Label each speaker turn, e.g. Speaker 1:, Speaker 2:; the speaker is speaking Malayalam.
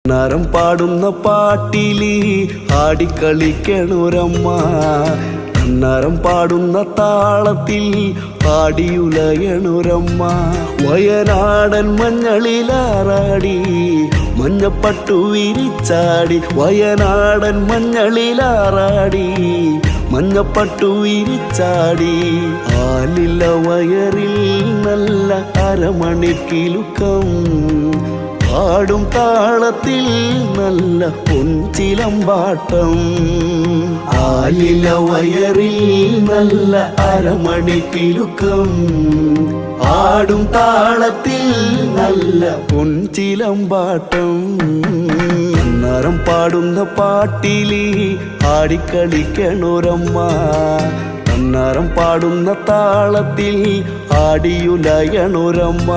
Speaker 1: നരം പാടുന്ന പാട്ടിലി ആടിക്കളിക്കണൊരമ്മ, നരം പാടുന്ന താളത്തിൽ ആടിയുലയണൊരമ്മ. വയനാടൻ മഞ്ഞളിലാറാടി മഞ്ഞപ്പട്ടു വിരിച്ചാടി, വയനാടൻ മഞ്ഞളിലാറാടി മഞ്ഞപ്പട്ടു വിരിച്ചാടി. ആലില്ല വയറിൽ നല്ല അരമണിക്കിലുക്കം, ആടും താളത്തിൽ നല്ല പൊൻചിലമ്പാട്ടം. ആലില വയറിൽ നല്ല അരമണിക്കിലുക്കം, ആടും താളത്തിൽ നല്ല പൊൻചിലമ്പാട്ടം. നരം പാടുന്ന പാട്ടിലി ആടിക്കളിക്കണൊരമ്മ, നരം പാടുന്ന താളത്തിൽ ആടിയുലയണൊരമ്മ.